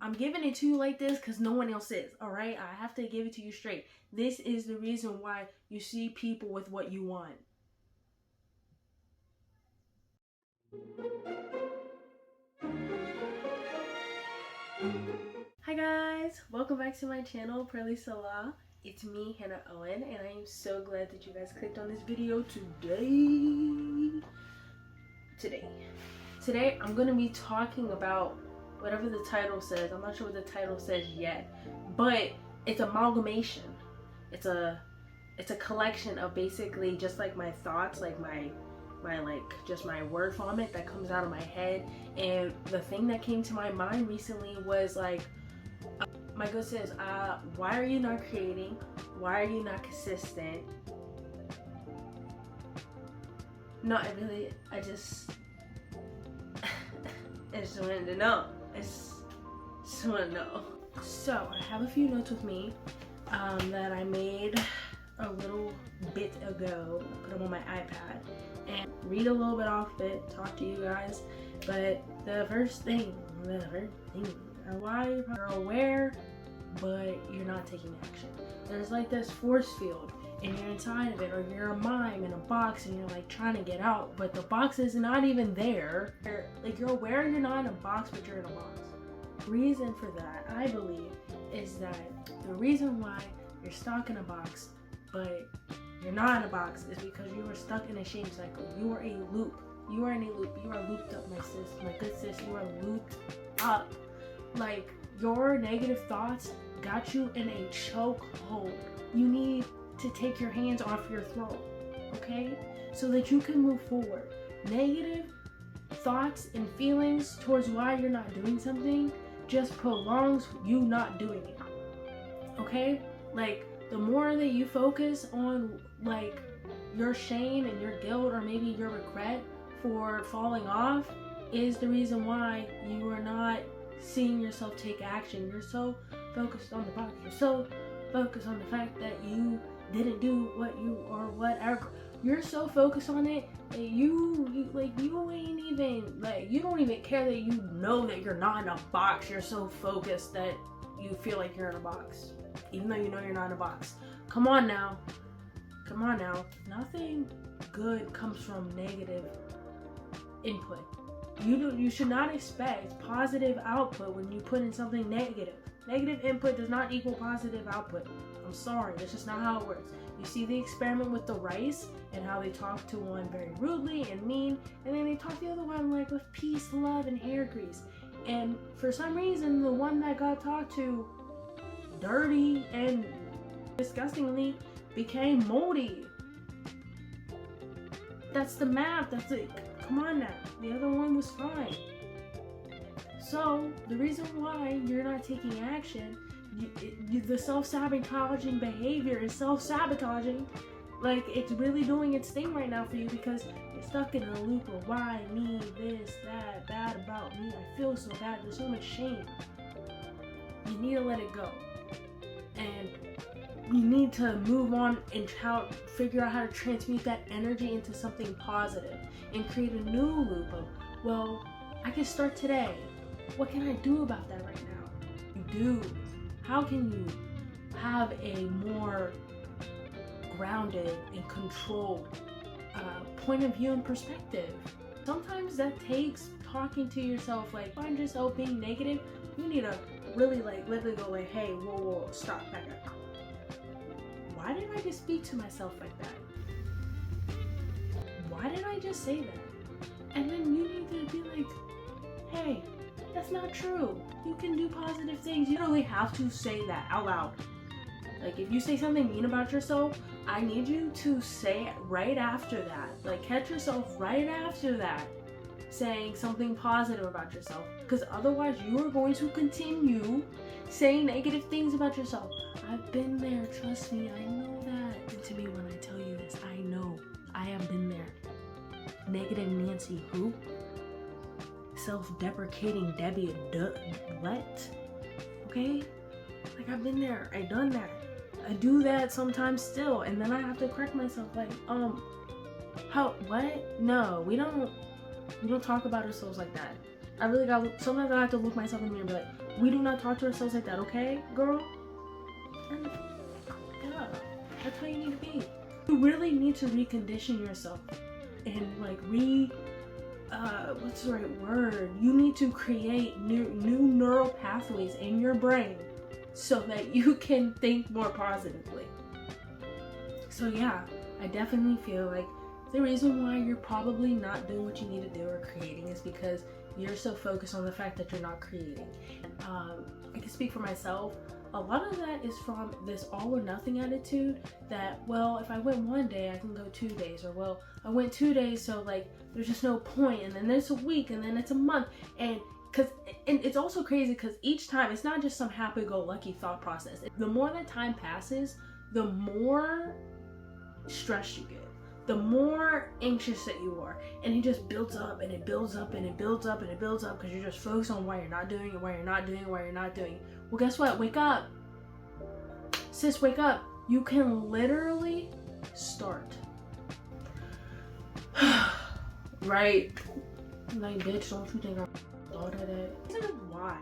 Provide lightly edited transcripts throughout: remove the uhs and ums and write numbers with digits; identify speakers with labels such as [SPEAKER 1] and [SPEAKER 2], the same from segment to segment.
[SPEAKER 1] I'm giving it to you like this because no one else is, all right? I have to give it to you straight. This is the reason why you see people with what you want. Hi guys, welcome back to my channel, Pearly Salah. It's me, Hannah Owen, and I am so glad that you guys clicked on this video today. Today, I'm gonna be talking about whatever the title says. I'm not sure what the title says yet, but it's amalgamation. It's a collection of basically just like my thoughts, like my just my word vomit that comes out of my head. And the thing that came to my mind recently was like, my good sis, why are you not creating? Why are you not consistent? No, I just wanted to know. I just want to know. So I have a few notes with me that I made a little bit ago. I put them on my iPad and read a little bit off it, talk to you guys. But the first thing, why you're aware, but you're not taking action. There's like this force field and you're inside of it, or you're a mime in a box and you're like trying to get out, but the box is not even there. You're aware you're not in a box, but you're in a box. Reason for that, I believe, is that the reason why you're stuck in a box but you're not in a box is because you were stuck in a shame cycle. You are a loop. You are in a loop. You are looped up, my sis, my good sis. You are looped up. Like, your negative thoughts got you in a chokehold. You need to take your hands off your throat, okay? So that you can move forward. Negative thoughts and feelings towards why you're not doing something just prolongs you not doing it, okay? Like, the more that you focus on like your shame and your guilt, or maybe your regret for falling off, is the reason why you are not seeing yourself take action. You're so focused on the box. You're so focused on the fact that you didn't do what you, or whatever. You're so focused on it that you ain't even, like, you don't even care that you know that you're not in a box. You're so focused that you feel like you're in a box, even though you know you're not in a box. Come on now. Nothing good comes from negative input. You should not expect positive output when you put in something negative. Negative input does not equal positive output. I'm sorry, that's just not how it works. You see the experiment with the rice and how they talk to one very rudely and mean, and then they talk to the other one like with peace, love, and hair grease. And for some reason, the one that got talked to dirty and disgustingly became moldy. That's the math. That's it. Come on now. The other one was fine. So the reason why you're not taking action, the self-sabotaging behavior is self-sabotaging. Like, it's really doing its thing right now for you because you're stuck in a loop of why me, this, that, bad about me. I feel so bad. There's so much shame. You need to let it go. And you need to move on and figure out how to transmute that energy into something positive and create a new loop of, well, I can start today. What can I do about that right now? How can you have a more grounded and controlled point of view and perspective? Sometimes that takes talking to yourself. Like, find yourself being negative, you need to really let it go, like, hey, whoa, stop, back up. Why did I just speak to myself like that? Why did I just say that? And then you need to be like, hey, that's not true. You can do positive things. You don't really have to say that out loud. Like, if you say something mean about yourself, I need you to say it right after that. Like, catch yourself right after that saying something positive about yourself, because otherwise you are going to continue saying negative things about yourself. I've been there, trust me, I know that. And to me, when I tell you this, I know, I have been there. Negative Nancy who? Self-deprecating Debbie what? Okay? Like, I've been there, I've done that. I do that sometimes still, and then I have to correct myself, like, what? No, we don't talk about ourselves like that. Sometimes I have to look myself in the mirror and be like, We do not talk to ourselves like that, okay, girl? And yeah, that's how you need to be. You really need to recondition yourself and like what's the right word? You need to create new neural pathways in your brain so that you can think more positively. So yeah, I definitely feel like the reason why you're probably not doing what you need to do or creating is because you're so focused on the fact that you're not creating. I can speak for myself. A lot of that is from this all or nothing attitude that, well, if I went one day, I can go 2 days, or well, I went 2 days, so like there's just no point, and then it's a week, and then it's a month, and it's also crazy because each time it's not just some happy-go-lucky thought process. The more that time passes, the more stressed you get, the more anxious that you are, and it just builds up and it builds up and it builds up and it builds up because you're just focused on why you're not doing it, why you're not doing it, why you're not doing it. Well, guess what? Wake up, sis, wake up. You can literally start. Right? Like, bitch, don't you think I thought of that? This is why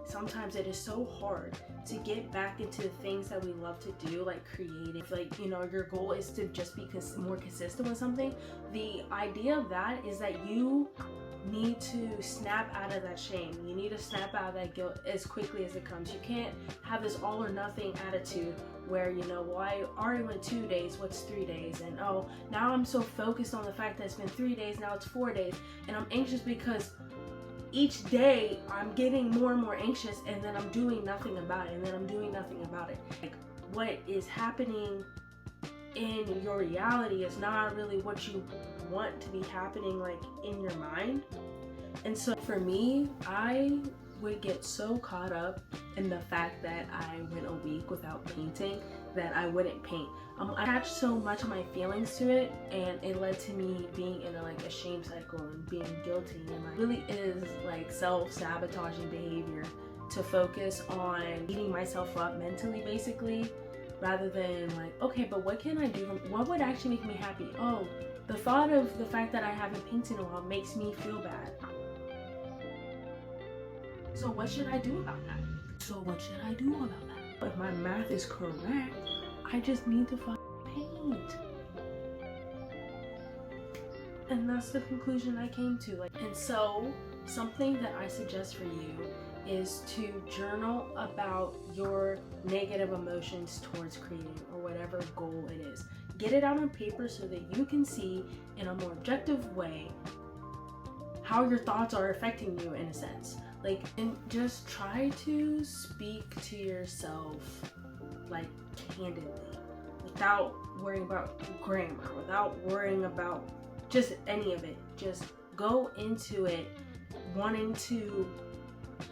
[SPEAKER 1] sometimes it is so hard to get back into the things that we love to do, like creating. Like, you know, your goal is to just be more consistent with something. The idea of that is that you need to snap out of that shame. You need to snap out of that guilt as quickly as it comes. You can't have this all or nothing attitude where, you know, well, I already went 2 days, what's 3 days? And oh, now I'm so focused on the fact that it's been 3 days, now it's 4 days. And I'm anxious because each day I'm getting more and more anxious, and then I'm doing nothing about it, and then I'm doing nothing about it. Like, what is happening in your reality is not really what you want to be happening like in your mind. And so for me, I would get so caught up in the fact that I went a week without painting that I wouldn't paint. I attached so much of my feelings to it, and it led to me being in a shame cycle and being guilty, and like really is like self-sabotaging behavior to focus on beating myself up mentally, basically, rather than like, okay, but what can I do? What would actually make me happy? Oh, the thought of the fact that I haven't painted in a while makes me feel bad. So what should I do about that? If my math is correct, I just need to paint. And that's the conclusion I came to. And so something that I suggest for you is to journal about your negative emotions towards creating or whatever goal it is. Get it out on paper so that you can see in a more objective way how your thoughts are affecting you in a sense. Like, and just try to speak to yourself like candidly, without worrying about grammar, without worrying about just any of it. Just go into it wanting to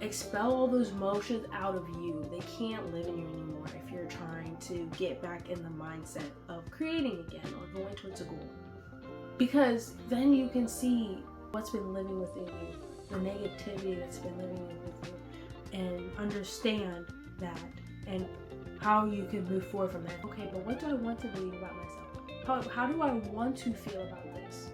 [SPEAKER 1] expel all those emotions out of you. They can't live in you anymore if you're trying to get back in the mindset of creating again or going towards a goal. Because then you can see what's been living within you, the negativity that's been living with you, and understand that and how you can move forward from that. Okay, but what do I want to believe about myself? How do I want to feel about this?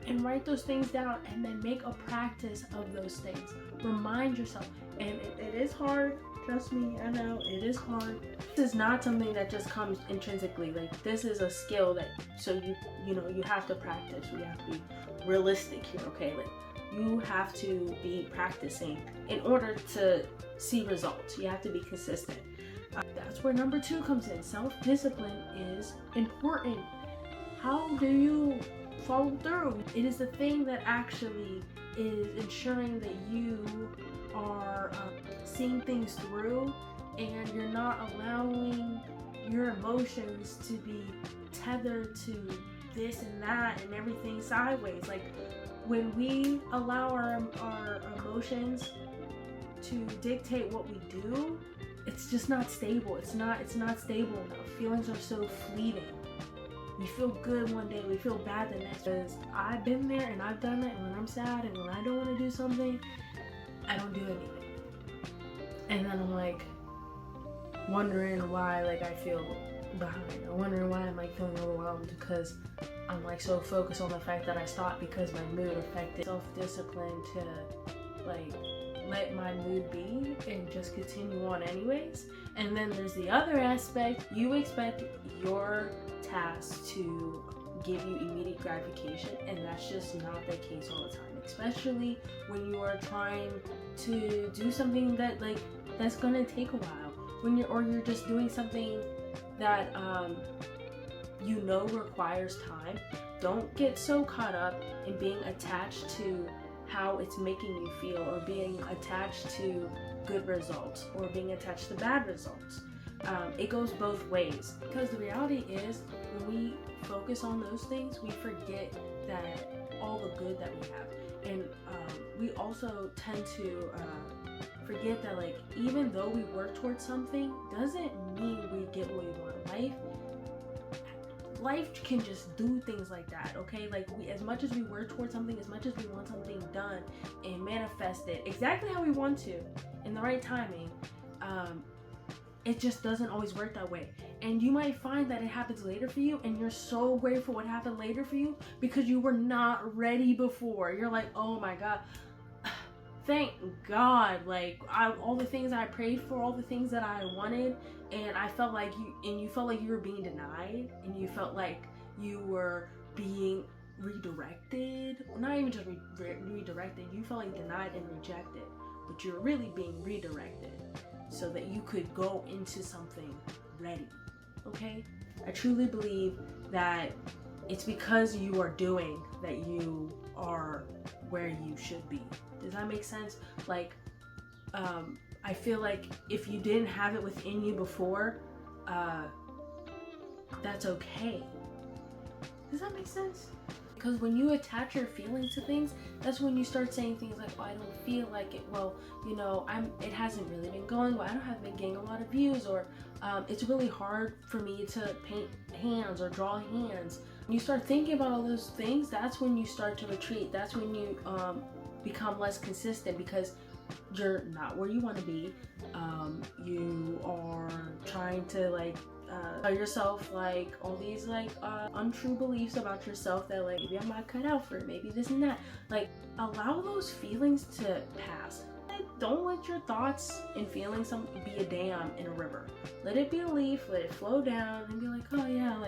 [SPEAKER 1] And write those things down, and then make a practice of those things. Remind yourself. And it is hard, trust me, I know it is hard. This is not something that just comes intrinsically. Like, this is a skill that, so you know, you have to practice. We have to be realistic here, okay? Like, you have to be practicing in order to see results. You have to be consistent. That's where number 2 comes in. Self-discipline is important. How do you follow through? It is the thing that actually is ensuring that you are seeing things through, and you're not allowing your emotions to be tethered to this and that and everything sideways. Like, when we allow our emotions to dictate what we do, it's just not stable. It's not stable enough. Feelings are so fleeting. We feel good one day, we feel bad the next. Because I've been there and I've done it, and when I'm sad and when I don't want to do something, I don't do anything. And then I'm like wondering why like I feel behind. I'm wondering why I'm like feeling overwhelmed, because I'm like so focused on the fact that I stopped because my mood affected. Self-discipline to like let my mood be and just continue on anyways. And then there's the other aspect. You expect your task to give you immediate gratification, and that's just not the case all the time, especially when you are trying to do something that that's gonna take a while, when you're just doing something that you know requires time. Don't get so caught up in being attached to how it's making you feel, or being attached to good results, or being attached to bad results. It goes both ways, because the reality is when we focus on those things, we forget that all the good that we have. And we also tend to forget that even though we work towards something, doesn't mean we get what we want. Life can just do things like that, okay? As much as we work towards something, as much as we want something done and manifest it exactly how we want to in the right timing, it just doesn't always work that way. And you might find that it happens later for you, and you're so grateful what happened later for you because you were not ready before. You're like, oh my God, thank God, all the things I prayed for, all the things that I wanted, and I felt like you felt like you were being denied, and you felt like you were being redirected. Not even just redirected, you felt like denied and rejected, but you're really being redirected so that you could go into something ready, okay? I truly believe that it's because you are doing that you are where you should be. Does that make sense? I feel like if you didn't have it within you before, that's okay. Does that make sense? Because when you attach your feelings to things, that's when you start saying things like, well, I don't feel like it. Well, it hasn't really been going well. I haven't been getting a lot of views, or it's really hard for me to paint hands or draw hands. When you start thinking about all those things, that's when you start to retreat. That's when you become less consistent, because you're not where you want to be. You are trying to tell yourself all these untrue beliefs about yourself, that maybe I'm not cut out for it, maybe this and that. Allow those feelings to pass. Don't let your thoughts and feelings be a dam in a river. Let it be a leaf, let it flow down, and be like, oh yeah,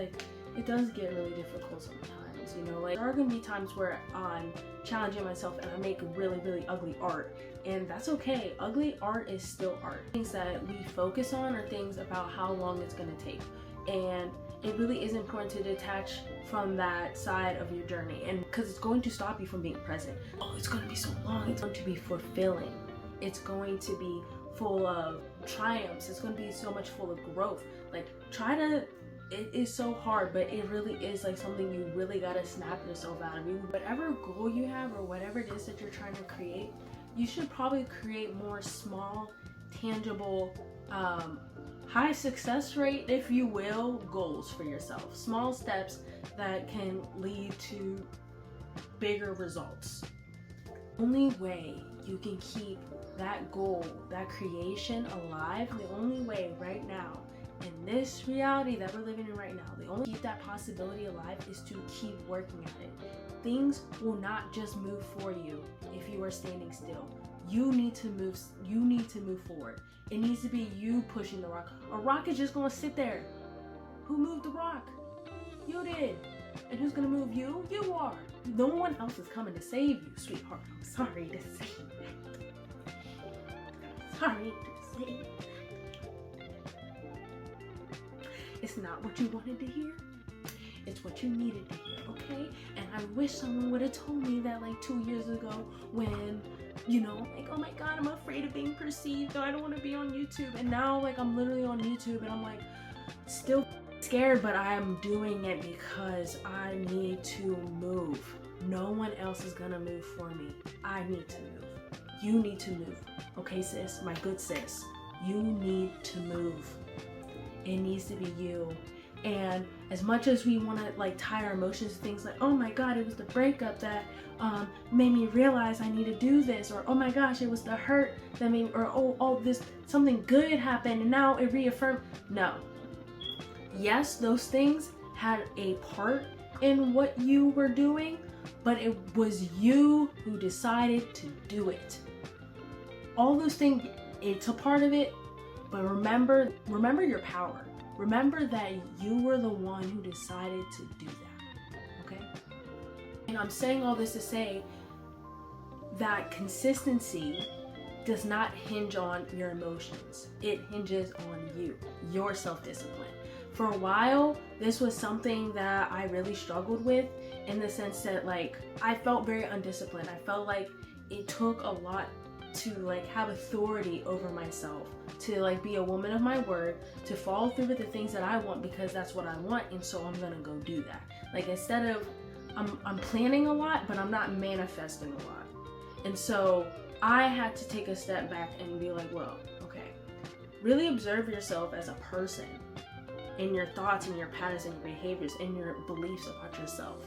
[SPEAKER 1] it does get really difficult sometimes. There are gonna be times where I'm challenging myself and I make really, really ugly art, and that's okay. Ugly art is still art. Things that we focus on are things about how long it's gonna take, and it really is important to detach from that side of your journey, and because it's going to stop you from being present. Oh, it's gonna be so long. It's going to be fulfilling. It's going to be full of triumphs. It's going to be so much full of growth. It is so hard, but it really is something you really gotta snap yourself out of. Whatever goal you have, or whatever it is that you're trying to create, you should probably create more small, tangible, high success rate, if you will, goals for yourself. Small steps that can lead to bigger results. The only way you can keep that goal, that creation alive, the only way right now, in this reality that we're living in right now, the only way to keep that possibility alive is to keep working at it. Things will not just move for you if you are standing still. You need to move. You need to move forward. It needs to be you pushing the rock. A rock is just gonna sit there. Who moved the rock? You did. And who's gonna move you? You are. No one else is coming to save you, sweetheart. I'm sorry to say that. Sorry to say that. It's not what you wanted to hear. It's what you needed to hear, okay? And I wish someone would have told me that 2 years ago, when, oh my God, I'm afraid of being perceived, though I don't want to be on YouTube. And now, I'm literally on YouTube, and I'm still scared, but I am doing it because I need to move. No one else is gonna move for me. I need to move. You need to move. Okay, sis, my good sis, you need to move. It needs to be you. And as much as we want to tie our emotions to things like, oh my God, it was the breakup that made me realize I need to do this, or oh my gosh, it was the hurt that made me, or oh this something good happened and now it reaffirmed. No. Yes, those things had a part in what you were doing, but it was you who decided to do it. All those things, it's a part of it, but remember your power. Remember that you were the one who decided to do that, okay? And I'm saying all this to say that consistency does not hinge on your emotions. It hinges on you, your self-discipline. For a while, this was something that I really struggled with, in the sense that like I felt very undisciplined. I felt like it took a lot to like have authority over myself, to like be a woman of my word, to follow through with the things that I want because that's what I want, and so I'm gonna go do that. Like instead of I'm planning a lot, but I'm not manifesting a lot. And so I had to take a step back and be like, well, okay, really observe yourself as a person, in your thoughts and your patterns and your behaviors and your beliefs about yourself,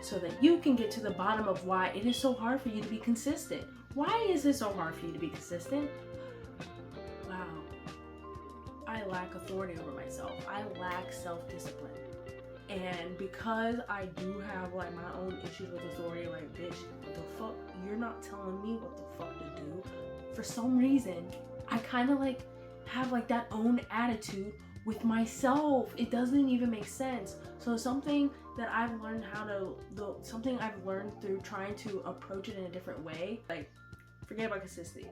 [SPEAKER 1] so that you can get to the bottom of why it is so hard for you to be consistent. Why is it so hard for you to be consistent? Wow. I lack authority over myself. I lack self-discipline. And because I do have like my own issues with authority, like, bitch, what the fuck? You're not telling me what the fuck to do. For some reason, I kind of like have like that own attitude with myself. It doesn't even make sense. So something that I've learned something I've learned through trying to approach it in a different way, like forget about consistency.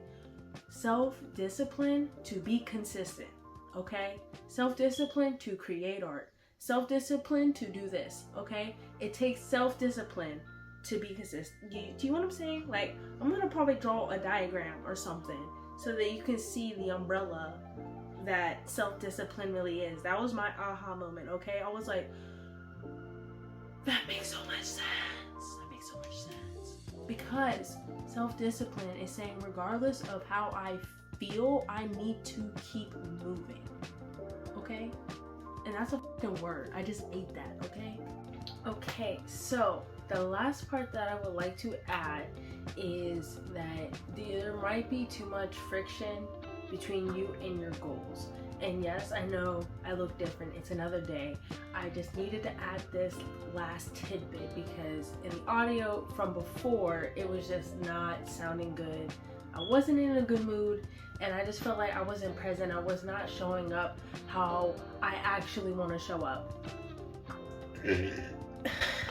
[SPEAKER 1] Self-discipline to be consistent, okay? Self-discipline to create art. Self-discipline to do this, okay? It takes self-discipline to be consistent. Do you know what I'm saying? Like, I'm gonna probably draw a diagram or something so that you can see the umbrella that self-discipline really is. That was my aha moment, okay? I was like, that makes so much sense. That makes so much sense. Because self-discipline is saying, regardless of how I feel, I need to keep moving, okay? And that's a fucking word. I just ate that, okay? Okay, so the last part that I would like to add is that there might be too much friction between you and your goals. And yes, I know I look different. It's another day. I just needed to add this last tidbit because in the audio from before, it was just not sounding good. I wasn't in a good mood, and I just felt like I wasn't present. I was not showing up how I actually want to show up.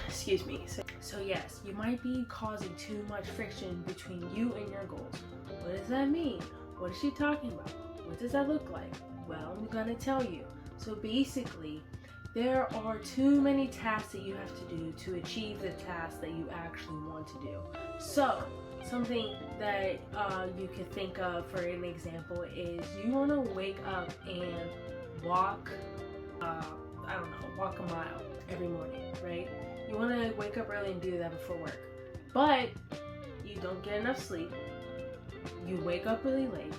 [SPEAKER 1] Excuse me. So yes, you might be causing too much friction between you and your goals. What does that mean? What is she talking about? What does that look like? Well, I'm gonna tell you. So basically, there are too many tasks that you have to do to achieve the task that you actually want to do. So something that you could think of for an example is you want to wake up and walk, walk a mile every morning, right? You want to wake up early and do that before work, but you don't get enough sleep. You wake up really late.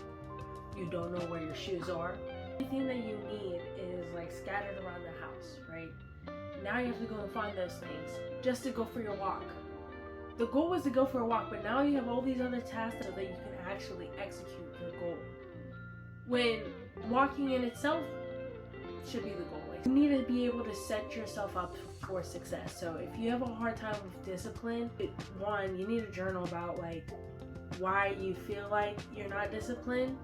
[SPEAKER 1] You don't know where your shoes are. Anything that you need is like scattered around the house, right? Now you have to go and find those things just to go for your walk. The goal was to go for a walk, but now you have all these other tasks so that you can actually execute your goal. When walking in itself should be the goal. Like, you need to be able to set yourself up for success. So if you have a hard time with discipline, one, you need to journal about like why you feel like you're not disciplined.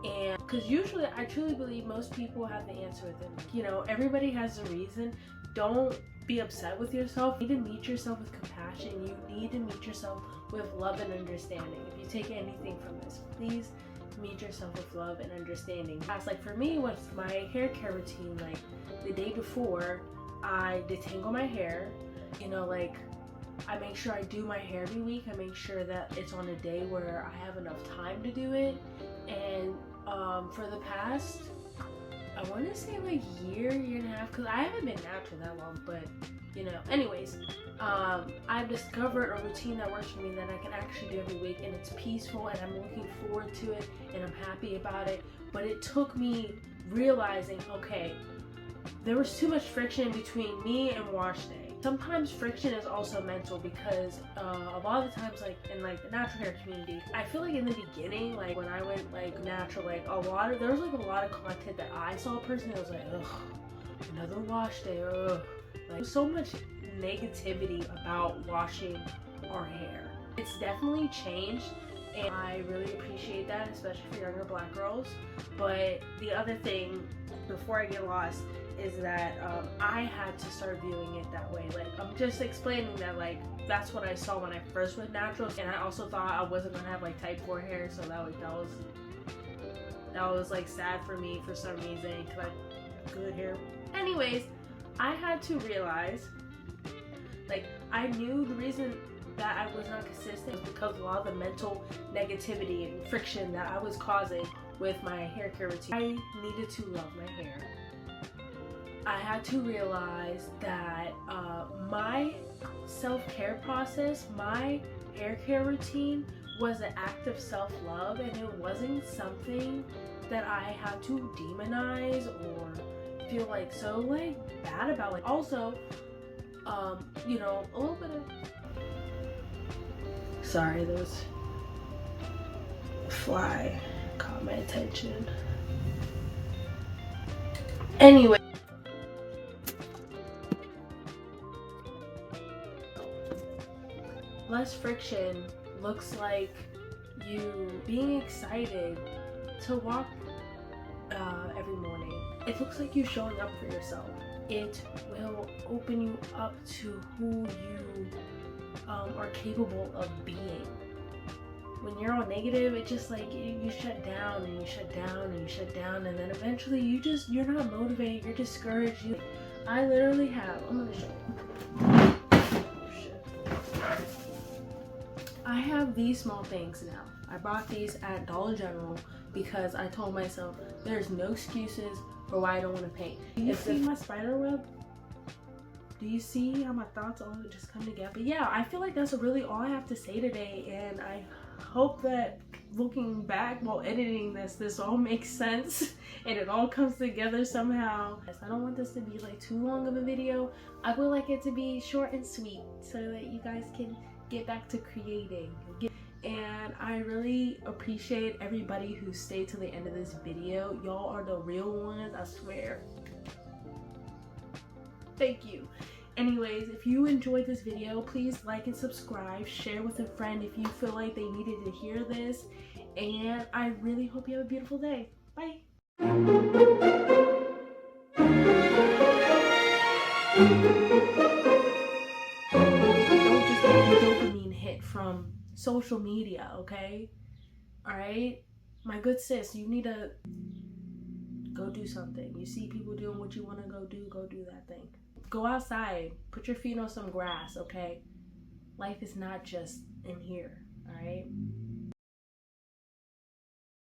[SPEAKER 1] And because usually I truly believe most people have the answer within. You know, everybody has a reason. Don't be upset with yourself. You need to meet yourself with compassion. You need to meet yourself with love and understanding. If you take anything from this, please meet yourself with love and understanding. That's like for me with my hair care routine, like the day before I detangle my hair, you know, like I make sure I do my hair every week. I make sure that it's on a day where I have enough time to do it. And for the past, I want to say like year and a half, because I haven't been natural that long, but you know, anyways, I've discovered a routine that works for me that I can actually do every week, and it's peaceful, and I'm looking forward to it, and I'm happy about it. But it took me realizing, okay, there was too much friction between me and wash day. Sometimes friction is also mental, because a lot of the times, like in like the natural hair community, I feel like in the beginning, like when I went like natural, like there was like a lot of content that I saw personally. I was like, ugh, another wash day, ugh. Like so much negativity about washing our hair. It's definitely changed, and I really appreciate that, especially for younger black girls. But the other thing, before I get lost, is that I had to start viewing it that way. Like, I'm just explaining that, like, that's what I saw when I first went natural, and I also thought I wasn't gonna have like type 4 hair, so that was like sad for me for some reason, because I have good hair. Anyways, I had to realize, like, I knew the reason that I was not consistent was because of a lot of the mental negativity and friction that I was causing with my hair care routine. I needed to love my hair. I had to realize that my self-care process, my hair care routine, was an act of self-love, and it wasn't something that I had to demonize or feel like so like bad about. Like, also, you know, a little bit of, sorry, there was a fly caught my attention. Anyway, less friction looks like you being excited to walk every morning. It looks like you showing up for yourself. It will open you up to who you are capable of being. When you're all negative, it just like you shut down and you shut down and you shut down, and then eventually you're not motivated, you're discouraged. I literally have, I'm gonna show you. I have these small things now. I bought these at Dollar General because I told myself there's no excuses for why I don't want to paint. Do you see my spider web? Do you see how my thoughts all just come together? But yeah, I feel like that's really all I have to say today, and I hope that looking back while editing this all makes sense and it all comes together somehow. I don't want this to be like too long of a video. I would like it to be short and sweet so that you guys can get back to creating. And I really appreciate everybody who stayed to the end of this video. Y'all are the real ones, I swear. Thank you. Anyways, if you enjoyed this video, please like and subscribe, share with a friend if you feel like they needed to hear this, and I really hope you have a beautiful day. Bye. Don't just get a dopamine hit from social media, okay? Alright? My good sis, you need to go do something. You see people doing what you want to go do that thing. Go outside, put your feet on some grass, okay? Life is not just in here, alright?